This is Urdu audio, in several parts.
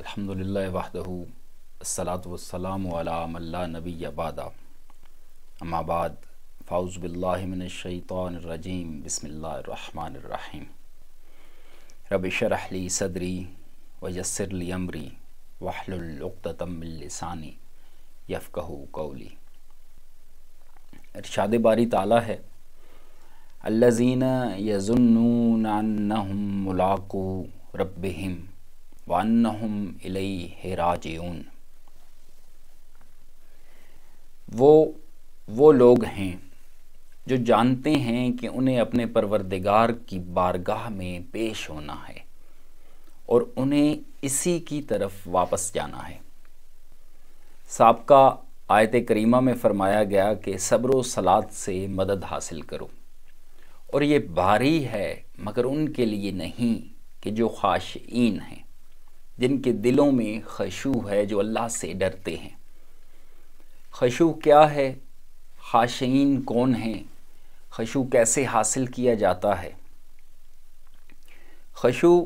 الحمدللہ وحدہ الصلاۃ والسلام علی من لا نبی بعدہ اما بعد فاعوذ باللہ من الشیطان الرجیم بسم اللہ الرحمن الرحیم رب اشرح لی صدری ویسر لی امری واحلل عقدۃ من لسانی یفقہوا قولی۔ ارشاد باری تعالیٰ ہے الذین یظنون انہم ملاقو ربہم وَأَنَّهُمْ إِلَيْهِ رَاجِعُونَ۔ وہ لوگ ہیں جو جانتے ہیں کہ انہیں اپنے پروردگار کی بارگاہ میں پیش ہونا ہے اور انہیں اسی کی طرف واپس جانا ہے۔ سابقہ آیت کریمہ میں فرمایا گیا کہ صبر و صلات سے مدد حاصل کرو، اور یہ بھاری ہے مگر ان کے لیے نہیں کہ جو خاشعین ہیں، جن کے دلوں میں خشوع ہے، جو اللہ سے ڈرتے ہیں۔ خشوع کیا ہے؟ خاشعین کون ہیں؟ خشوع کیسے حاصل کیا جاتا ہے؟ خشوع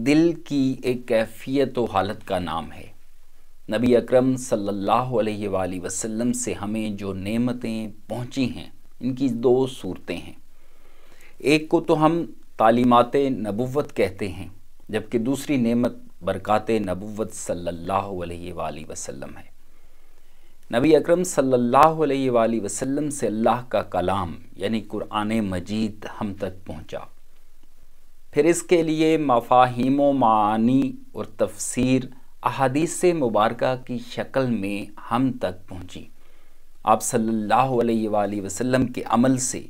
دل کی ایک کیفیت و حالت کا نام ہے۔ نبی اکرم صلی اللہ علیہ وآلہ وسلم سے ہمیں جو نعمتیں پہنچی ہیں، ان کی دو صورتیں ہیں۔ ایک کو تو ہم تعلیمات نبوت کہتے ہیں، جبکہ دوسری نعمت برکات نبوت صلی اللہ علیہ وآلہ وسلم ہے۔ نبی اکرم صلی اللہ علیہ وآلہ وسلم سے اللہ کا کلام یعنی قرآن مجید ہم تک پہنچا، پھر اس کے لیے مفاہیم و معانی اور تفسیر احادیث مبارکہ کی شکل میں ہم تک پہنچی۔ آپ صلی اللہ علیہ وآلہ وسلم کے عمل سے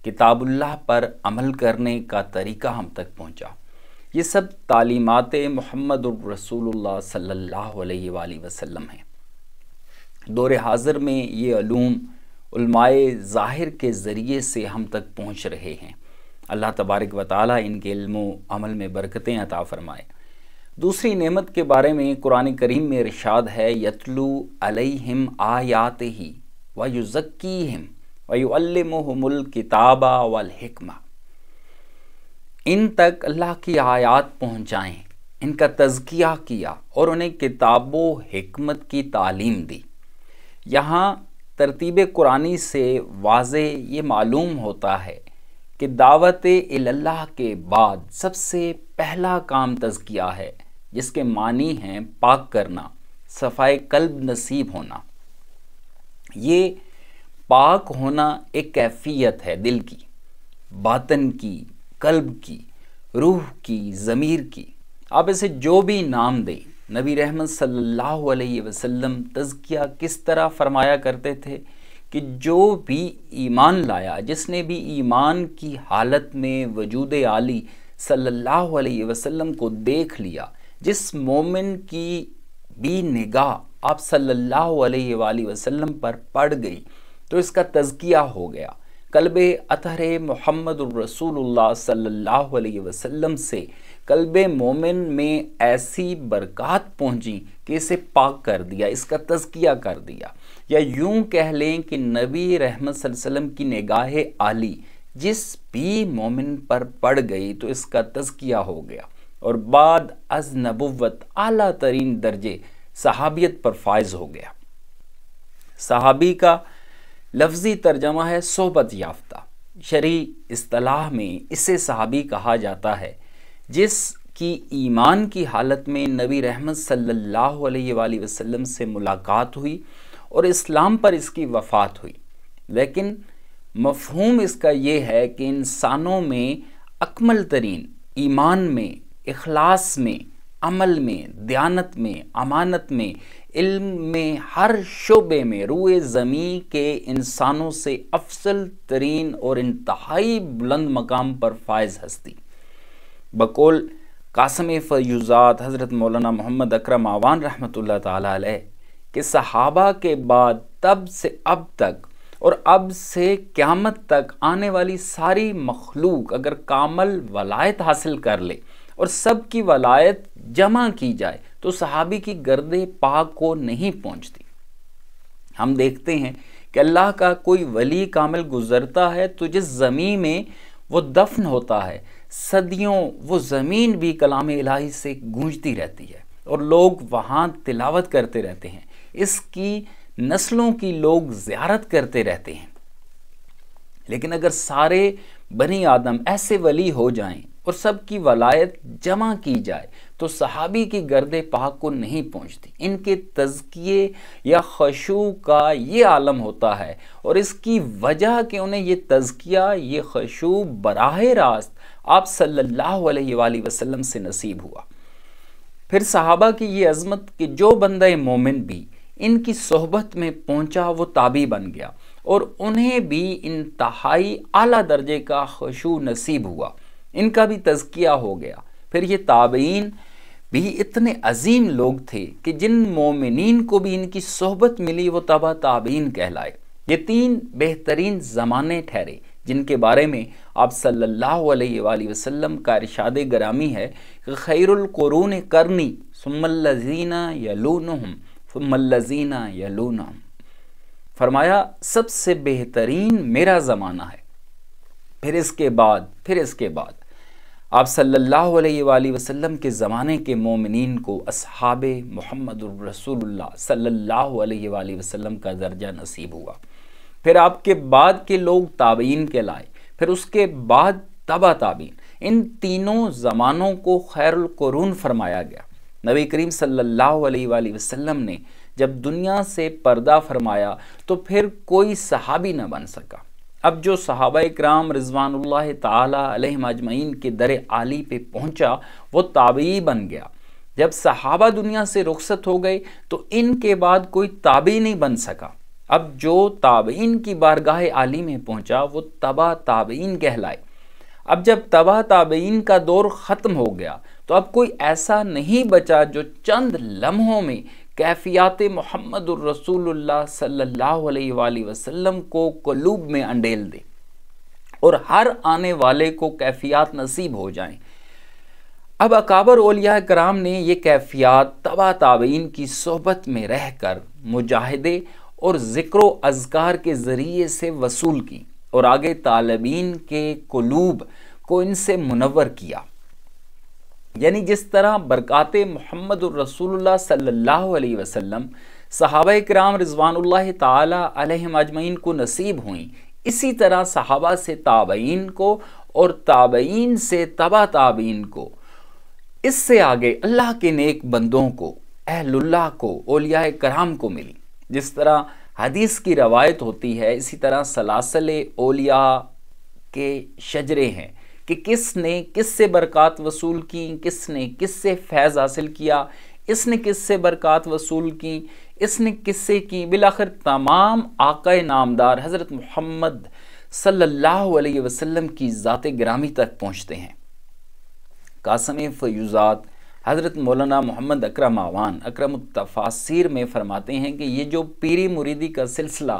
کتاب اللہ پر عمل کرنے کا طریقہ ہم تک پہنچا۔ یہ سب تعلیمات محمد الرسول اللہ صلی اللہ علیہ وآلہ وسلم ہیں۔ دور حاضر میں یہ علوم علماء ظاہر کے ذریعے سے ہم تک پہنچ رہے ہیں۔ اللہ تبارک و تعالیٰ ان کے علم و عمل میں برکتیں عطا فرمائے۔ دوسری نعمت کے بارے میں قرآن کریم میں ارشاد ہے یتلو علیہم آیاتہ ویزکیہم ویعلمہم الکتاب والحکمہ۔ ان تک اللہ کی آیات پہنچائیں، ان کا تزکیہ کیا اور انہیں کتاب و حکمت کی تعلیم دی۔ یہاں ترتیب قرآنی سے واضح یہ معلوم ہوتا ہے کہ دعوت اللہ کے بعد سب سے پہلا کام تزکیہ ہے، جس کے معنی ہیں پاک کرنا، صفائے قلب نصیب ہونا۔ یہ پاک ہونا ایک کیفیت ہے دل کی، باطن کی، قلب کی، روح کی، ضمیر کی۔ آپ اسے جو بھی نام دیں، نبی رحمت صلی اللہ علیہ وسلم تزکیہ کس طرح فرمایا کرتے تھے کہ جو بھی ایمان لایا، جس نے بھی ایمان کی حالت میں وجود عالی صلی اللہ علیہ وسلم کو دیکھ لیا، جس مومن کی بھی نگاہ آپ صلی اللہ علیہ وآلہ وسلم پر پڑ گئی تو اس کا تزکیہ ہو گیا۔ قلب اطہر محمد الرسول اللہ صلی اللہ علیہ وسلم سے قلب مومن میں ایسی برکات پہنچی کہ اسے پاک کر دیا، اس کا تزکیہ کر دیا۔ یا یوں کہہ لیں کہ نبی رحمت صلی اللہ علیہ وسلم کی نگاہ عالی جس بھی مومن پر پڑ گئی تو اس کا تزکیہ ہو گیا، اور بعد از نبوت اعلیٰ ترین درجے صحابیت پر فائز ہو گیا۔ صحابی کا لفظی ترجمہ ہے صحبت یافتہ۔ شرعی اصطلاح میں اسے صحابی کہا جاتا ہے جس کی ایمان کی حالت میں نبی رحمت صلی اللہ علیہ وآلہ وسلم سے ملاقات ہوئی اور اسلام پر اس کی وفات ہوئی۔ لیکن مفہوم اس کا یہ ہے کہ انسانوں میں اکمل ترین ایمان میں، اخلاص میں، عمل میں، دیانت میں، امانت میں، علم میں، ہر شعبے میں روئے زمین کے انسانوں سے افضل ترین اور انتہائی بلند مقام پر فائز ہستی بقول قاسم فیوزات حضرت مولانا محمد اکرم آوان رحمۃ اللہ تعالیٰ علیہ کہ صحابہ کے بعد تب سے اب تک اور اب سے قیامت تک آنے والی ساری مخلوق اگر کامل ولایت حاصل کر لے اور سب کی ولایت جمع کی جائے تو صحابی کی گرد پاک کو نہیں پہنچتی۔ ہم دیکھتے ہیں کہ اللہ کا کوئی ولی کامل گزرتا ہے تو جس زمین میں وہ دفن ہوتا ہے، صدیوں وہ زمین بھی کلام الہی سے گونجتی رہتی ہے۔ اور لوگ وہاں تلاوت کرتے رہتے ہیں، اس کی نسلوں کی لوگ زیارت کرتے رہتے ہیں۔ لیکن اگر سارے بنی آدم ایسے ولی ہو جائیں اور سب کی ولایت جمع کی جائے تو صحابی کی گرد پاک کو نہیں پہنچتی۔ ان کے تزکیے یا خشوع کا یہ عالم ہوتا ہے، اور اس کی وجہ کہ انہیں یہ تزکیہ، یہ خشوع براہ راست آپ صلی اللہ علیہ وآلہ وسلم سے نصیب ہوا۔ پھر صحابہ کی یہ عظمت کہ جو بندہ مومن بھی ان کی صحبت میں پہنچا وہ تابعی بن گیا، اور انہیں بھی انتہائی اعلیٰ درجے کا خشوع نصیب ہوا، ان کا بھی تزکیہ ہو گیا۔ پھر یہ تابعین بھی اتنے عظیم لوگ تھے کہ جن مومنین کو بھی ان کی صحبت ملی وہ تبع تابعین کہلائے۔ یہ تین بہترین زمانے ٹھہرے جن کے بارے میں آپ صلی اللہ علیہ وآلہ وسلم کا ارشاد گرامی ہے کہ خیر القرون قرنی ثم الذین یلونہم ثم الذین یلونہم، فرمایا سب سے بہترین میرا زمانہ ہے، پھر اس کے بعد آپ صلی اللہ علیہ وآلہ وسلم کے زمانے کے مومنین کو اصحاب محمد الرسول اللہ صلی اللہ علیہ وآلہ وسلم کا درجہ نصیب ہوا۔ پھر آپ کے بعد کے لوگ تابعین کہلائے، پھر اس کے بعد تبع تابعین۔ ان تینوں زمانوں کو خیر القرون فرمایا گیا۔ نبی کریم صلی اللہ علیہ وآلہ وسلم نے جب دنیا سے پردہ فرمایا تو پھر کوئی صحابی نہ بن سکا۔ اب جو صحابہ اکرام رضوان اللہ تعالی علیہم اجمعین کے در عالی پہ پہنچا وہ تابعی بن گیا۔ جب صحابہ دنیا سے رخصت ہو گئے تو ان کے بعد کوئی تابعی نہیں بن سکا۔ اب جو تابعین کی بارگاہ عالی میں پہنچا وہ تبع تابعین کہلائے۔ اب جب تبع تابعین کا دور ختم ہو گیا تو اب کوئی ایسا نہیں بچا جو چند لمحوں میں کیفیات محمد الرسول اللہ صلی اللہ علیہ وآلہ وسلم کو قلوب میں انڈیل دے اور ہر آنے والے کو کیفیات نصیب ہو جائیں۔ اب اکابر اولیاء کرام نے یہ کیفیات تبع تابعین کی صحبت میں رہ کر مجاہدے اور ذکر و اذکار کے ذریعے سے وصول کی اور آگے طالبین کے قلوب کو ان سے منور کیا۔ یعنی جس طرح برکات محمد الرسول اللہ صلی اللہ علیہ وسلم صحابہ کرام رضوان اللہ تعالی علیہم اجمعین کو نصیب ہوئیں، اسی طرح صحابہ سے تابعین کو اور تابعین سے تبع تابعین کو، اس سے آگے اللہ کے نیک بندوں کو، اہل اللہ کو، اولیاء کرام کو ملی۔ جس طرح حدیث کی روایت ہوتی ہے اسی طرح سلاسل اولیاء کے شجرے ہیں کہ کس نے کس سے برکات وصول کی، کس نے کس سے فیض حاصل کیا، اس نے کس سے برکات وصول کی، اس نے کس سے کی، بالآخر تمام آقا نامدار حضرت محمد صلی اللہ علیہ وسلم کی ذات گرامی تک پہنچتے ہیں۔ قاسم فیوزات حضرت مولانا محمد اکرم آوان اکرم التفاسیر میں فرماتے ہیں کہ یہ جو پیری مریدی کا سلسلہ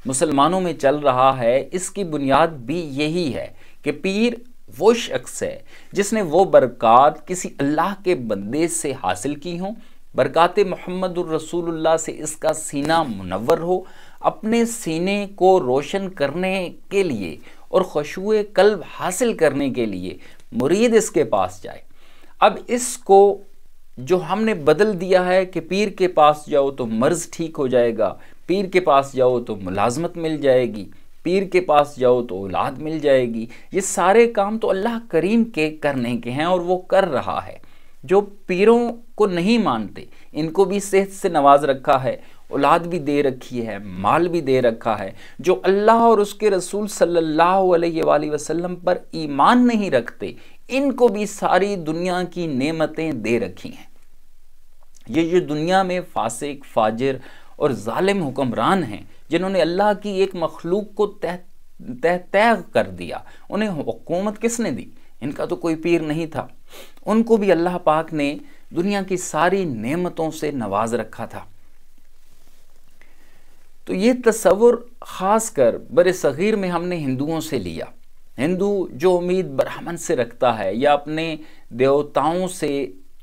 مسلمانوں میں چل رہا ہے اس کی بنیاد بھی یہی ہے کہ پیر وہ شخص ہے جس نے وہ برکات کسی اللہ کے بندے سے حاصل کی ہوں، برکات محمد الرسول اللہ سے اس کا سینہ منور ہو، اپنے سینے کو روشن کرنے کے لیے اور خشوع قلب حاصل کرنے کے لیے مرید اس کے پاس جائے۔ اب اس کو جو ہم نے بدل دیا ہے کہ پیر کے پاس جاؤ تو مرض ٹھیک ہو جائے گا، پیر کے پاس جاؤ تو ملازمت مل جائے گی، پیر کے پاس جاؤ تو اولاد مل جائے گی، یہ سارے کام تو اللہ کریم کے کرنے کے ہیں اور وہ کر رہا ہے۔ جو پیروں کو نہیں مانتے ان کو بھی صحت سے نواز رکھا ہے، اولاد بھی دے رکھی ہے، مال بھی دے رکھا ہے۔ جو اللہ اور اس کے رسول صلی اللہ علیہ وآلہ وسلم پر ایمان نہیں رکھتے ان کو بھی ساری دنیا کی نعمتیں دے رکھی ہیں۔ یہ جو دنیا میں فاسق، فاجر اور ظالم حکمران ہیں جنہوں نے اللہ کی ایک مخلوق کو تیغ کر دیا، انہیں حکومت کس نے دی؟ ان کا تو کوئی پیر نہیں تھا، ان کو بھی اللہ پاک نے دنیا کی ساری نعمتوں سے نواز رکھا تھا۔ تو یہ تصور خاص کر بر صغیر میں ہم نے ہندوؤں سے لیا۔ ہندو جو امید برہمن سے رکھتا ہے یا اپنے دیوتاؤں سے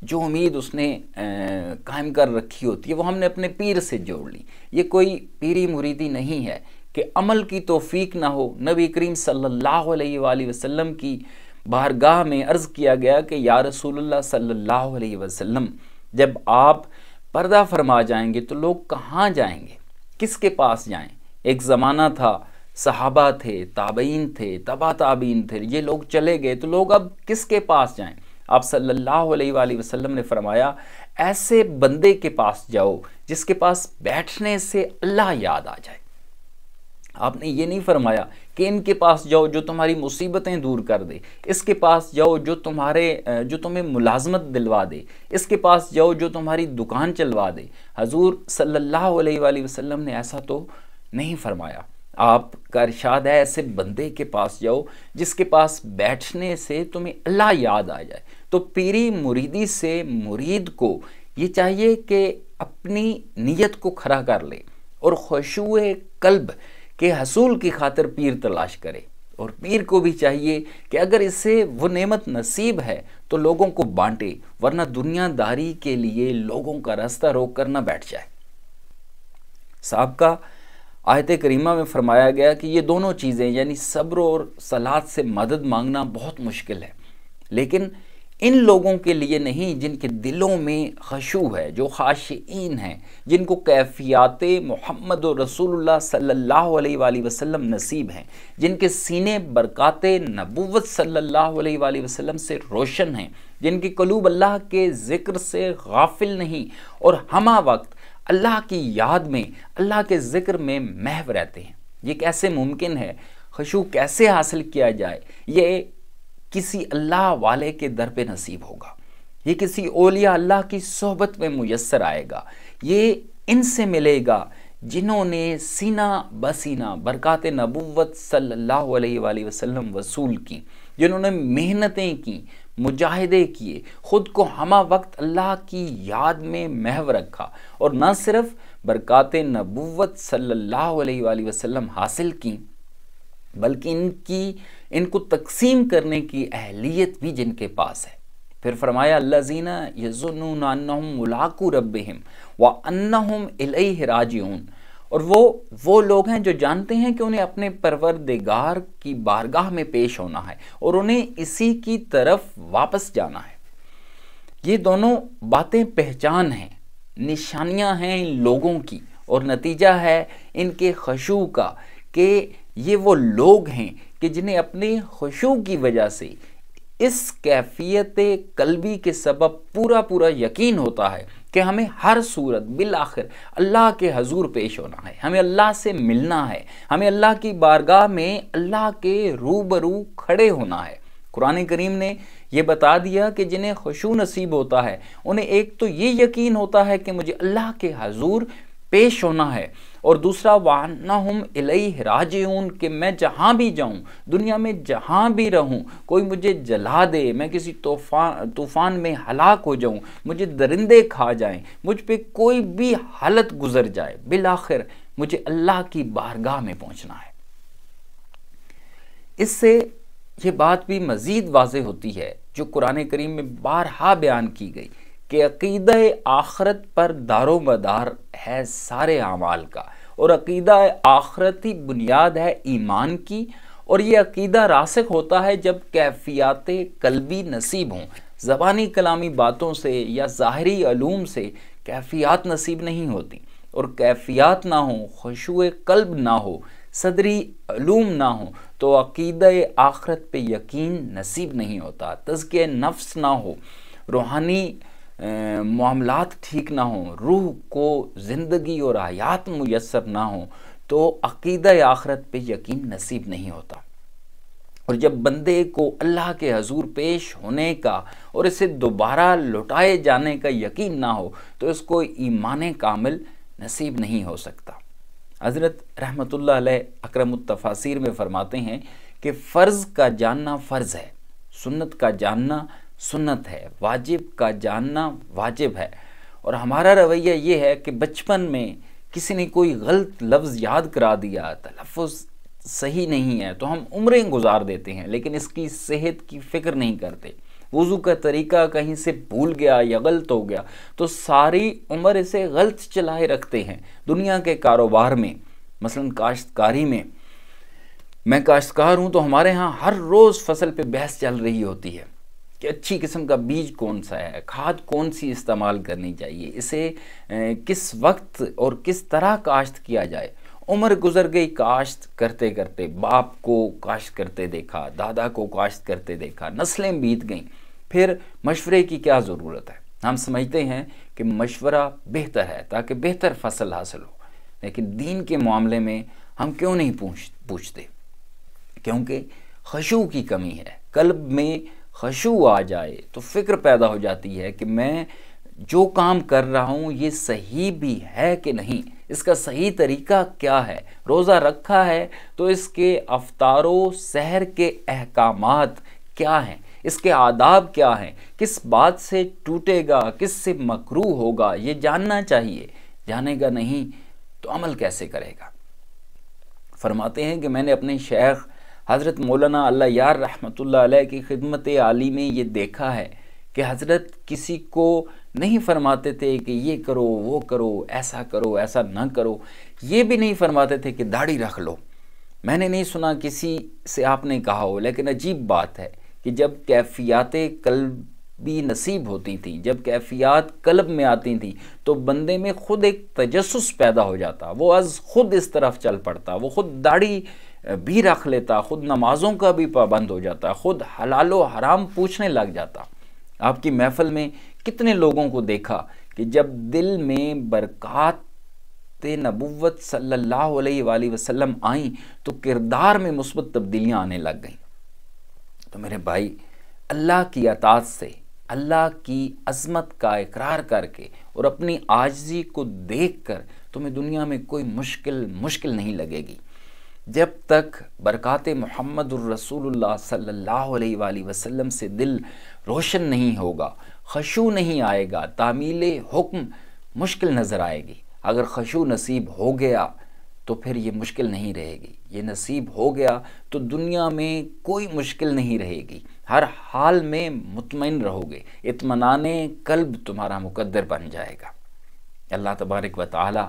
جو امید اس نے قائم کر رکھی ہوتی ہے وہ ہم نے اپنے پیر سے جوڑ لی۔ یہ کوئی پیری مریدی نہیں ہے کہ عمل کی توفیق نہ ہو۔ نبی کریم صلی اللہ علیہ وآلہ وسلم کی بارگاہ میں عرض کیا گیا کہ یا رسول اللہ صلی اللہ علیہ وسلم جب آپ پردہ فرما جائیں گے تو لوگ کہاں جائیں گے، کس کے پاس جائیں؟ ایک زمانہ تھا، صحابہ تھے، تابعین تھے، تبا تابعین تھے، یہ لوگ چلے گئے تو لوگ اب کس کے پاس جائیں؟ آپ صلی اللہ علیہ وآلہ وسلم نے فرمایا ایسے بندے کے پاس جاؤ جس کے پاس بیٹھنے سے اللہ یاد آ جائے۔ آپ نے یہ نہیں فرمایا کہ ان کے پاس جاؤ جو تمہاری مصیبتیں دور کر دے، اس کے پاس جاؤ جو تمہیں ملازمت دلوا دے، اس کے پاس جاؤ جو تمہاری دکان چلوا دے۔ حضور صلی اللہ علیہ وآلہ وسلم نے ایسا تو نہیں فرمایا۔ آپ کا ارشاد ہے ایسے بندے کے پاس جاؤ جس کے پاس بیٹھنے سے تمہیں اللہ یاد آ جائے۔ تو پیری مریدی سے مرید کو یہ چاہیے کہ اپنی نیت کو کھڑا کر لے اور خشوع قلب کے حصول کی خاطر پیر تلاش کرے، اور پیر کو بھی چاہیے کہ اگر اسے وہ نعمت نصیب ہے تو لوگوں کو بانٹے، ورنہ دنیا داری کے لیے لوگوں کا راستہ روک کر نہ بیٹھ جائے۔ صاحب کا آیت کریمہ میں فرمایا گیا کہ یہ دونوں چیزیں یعنی صبر اور صلات سے مدد مانگنا بہت مشکل ہے، لیکن ان لوگوں کے لیے نہیں جن کے دلوں میں خشوع ہے، جو خاشعین ہیں، جن کو کیفیات محمد و رسول اللہ صلی اللہ علیہ وآلہ وسلم نصیب ہیں، جن کے سینے برکات نبوت صلی اللہ علیہ وآلہ وسلم سے روشن ہیں، جن کے قلوب اللہ کے ذکر سے غافل نہیں اور ہمہ وقت اللہ کی یاد میں، اللہ کے ذکر میں محو رہتے ہیں۔ یہ کیسے ممکن ہے؟ خشوع کیسے حاصل کیا جائے؟ یہ کسی اللہ والے کے در پہ نصیب ہوگا، یہ کسی اولیاء اللہ کی صحبت میں میسر آئے گا، یہ ان سے ملے گا جنہوں نے سینہ بسینہ برکات نبوت صلی اللہ علیہ وآلہ وسلم وصول کی، جنہوں نے محنتیں کی، مجاہدے کیے، خود کو ہمہ وقت اللہ کی یاد میں محو رکھا، اور نہ صرف برکات نبوت صلی اللہ علیہ وآلہ وسلم حاصل کی بلکہ ان کو تقسیم کرنے کی اہلیت بھی جن کے پاس ہے۔ پھر فرمایا الذین یظنون انہم ملاقو ربہم وانہم الیہ راجعون، اور وہ لوگ ہیں جو جانتے ہیں کہ انہیں اپنے پروردگار کی بارگاہ میں پیش ہونا ہے اور انہیں اسی کی طرف واپس جانا ہے۔ یہ دونوں باتیں پہچان ہیں، نشانیاں ہیں ان لوگوں کی، اور نتیجہ ہے ان کے خشوع کا کہ یہ وہ لوگ ہیں کہ جنہیں اپنے خشوع کی وجہ سے اس کیفیت قلبی کے سبب پورا یقین ہوتا ہے کہ ہمیں ہر صورت بالآخر اللہ کے حضور پیش ہونا ہے، ہمیں اللہ سے ملنا ہے، ہمیں اللہ کی بارگاہ میں اللہ کے روبرو کھڑے ہونا ہے۔ قرآن کریم نے یہ بتا دیا کہ جنہیں خشوع نصیب ہوتا ہے انہیں ایک تو یہ یقین ہوتا ہے کہ مجھے اللہ کے حضور پیش ہونا ہے، اور دوسرا وَأَنَّهُمْ إِلَيْهِ رَاجِعُونَ کہ میں جہاں بھی جاؤں، دنیا میں جہاں بھی رہوں، کوئی مجھے جلا دے، میں کسی طوفان میں ہلاک ہو جاؤں، مجھے درندے کھا جائیں، مجھ پہ کوئی بھی حالت گزر جائے، بالآخر مجھے اللہ کی بارگاہ میں پہنچنا ہے۔ اس سے یہ بات بھی مزید واضح ہوتی ہے جو قرآن کریم میں بارہا بیان کی گئی کہ عقیدہ آخرت پر دار و مدار ہے سارے اعمال کا، اور عقیدہ آخرتی بنیاد ہے ایمان کی، اور یہ عقیدہ راسخ ہوتا ہے جب کیفیات قلبی نصیب ہوں۔ زبانی کلامی باتوں سے یا ظاہری علوم سے کیفیات نصیب نہیں ہوتی، اور کیفیات نہ ہوں، خشوع قلب نہ ہو، صدری علوم نہ ہوں تو عقیدہ آخرت پہ یقین نصیب نہیں ہوتا، تزکیہ نفس نہ ہو، روحانی معاملات ٹھیک نہ ہوں، روح کو زندگی اور حیات میسر نہ ہوں تو عقیدہ آخرت پہ یقین نصیب نہیں ہوتا۔ اور جب بندے کو اللہ کے حضور پیش ہونے کا اور اسے دوبارہ لوٹائے جانے کا یقین نہ ہو تو اس کو ایمان کامل نصیب نہیں ہو سکتا۔ حضرت رحمت اللہ علیہ اکرم التفاسیر میں فرماتے ہیں کہ فرض کا جاننا فرض ہے، سنت کا جاننا سنت ہے، واجب کا جاننا واجب ہے، اور ہمارا رویہ یہ ہے کہ بچپن میں کسی نے کوئی غلط لفظ یاد کرا دیا، تلفظ صحیح نہیں ہے تو ہم عمریں گزار دیتے ہیں لیکن اس کی صحت کی فکر نہیں کرتے۔ وضو کا طریقہ کہیں سے بھول گیا یا غلط ہو گیا تو ساری عمر اسے غلط چلائے رکھتے ہیں۔ دنیا کے کاروبار میں مثلا کاشتکاری میں کاشتکار ہوں تو ہمارے ہاں ہر روز فصل پہ بحث چل رہی ہوتی ہے، کہ اچھی قسم کا بیج کون سا ہے، کھاد کون سی استعمال کرنی چاہیے، اسے کس وقت اور کس طرح کاشت کیا جائے۔ عمر گزر گئی کاشت کرتے کرتے، باپ کو کاشت کرتے دیکھا، دادا کو کاشت کرتے دیکھا، نسلیں بیت گئیں، پھر مشورے کی کیا ضرورت ہے؟ ہم سمجھتے ہیں کہ مشورہ بہتر ہے تاکہ بہتر فصل حاصل ہو، لیکن دین کے معاملے میں ہم کیوں نہیں پوچھتے؟ کیونکہ خشوع کی کمی ہے۔ قلب میں خشوع آ جائے تو فکر پیدا ہو جاتی ہے کہ میں جو کام کر رہا ہوں یہ صحیح بھی ہے کہ نہیں، اس کا صحیح طریقہ کیا ہے، روزہ رکھا ہے تو اس کے افطار و سحر کے احکامات کیا ہیں، اس کے آداب کیا ہیں، کس بات سے ٹوٹے گا، کس سے مکروہ ہوگا، یہ جاننا چاہیے۔ جانے گا نہیں تو عمل کیسے کرے گا؟ فرماتے ہیں کہ میں نے اپنے شیخ حضرت مولانا اللہ یار رحمۃ اللہ علیہ کی خدمت عالی میں یہ دیکھا ہے کہ حضرت کسی کو نہیں فرماتے تھے کہ یہ کرو وہ کرو، ایسا کرو ایسا نہ کرو، یہ بھی نہیں فرماتے تھے کہ داڑھی رکھ لو۔ میں نے نہیں سنا کسی سے آپ نے کہا ہو، لیکن عجیب بات ہے کہ جب کیفیات قلبی نصیب ہوتی تھیں، جب کیفیات قلب میں آتی تھیں تو بندے میں خود ایک تجسس پیدا ہو جاتا، وہ از خود اس طرف چل پڑتا، وہ خود داڑھی بھی رکھ لیتا، خود نمازوں کا بھی پابند ہو جاتا، خود حلال و حرام پوچھنے لگ جاتا۔ آپ کی محفل میں کتنے لوگوں کو دیکھا کہ جب دل میں برکات نبوت صلی اللہ علیہ وآلہ وسلم آئیں تو کردار میں مثبت تبدیلیاں آنے لگ گئیں۔ تو میرے بھائی، اللہ کی اطاعت سے، اللہ کی عظمت کا اقرار کر کے اور اپنی عاجزی کو دیکھ کر تمہیں دنیا میں کوئی مشکل نہیں لگے گی۔ جب تک برکات محمد الرسول اللہ صلی اللہ علیہ وآلہ وسلم سے دل روشن نہیں ہوگا، خشوع نہیں آئے گا، تعمیل حکم مشکل نظر آئے گی۔ اگر خشوع نصیب ہو گیا تو پھر یہ مشکل نہیں رہے گی، یہ نصیب ہو گیا تو دنیا میں کوئی مشکل نہیں رہے گی، ہر حال میں مطمئن رہو گے، اطمینان قلب تمہارا مقدر بن جائے گا۔ اللہ تبارک و تعالی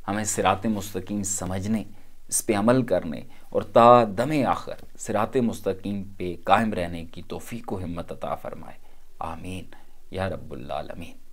ہمیں صراط مستقیم سمجھنے، اس پہ عمل کرنے اور تا دم آخر صراط مستقیم پہ قائم رہنے کی توفیق و ہمت عطا فرمائے۔ آمین یا رب العالمین۔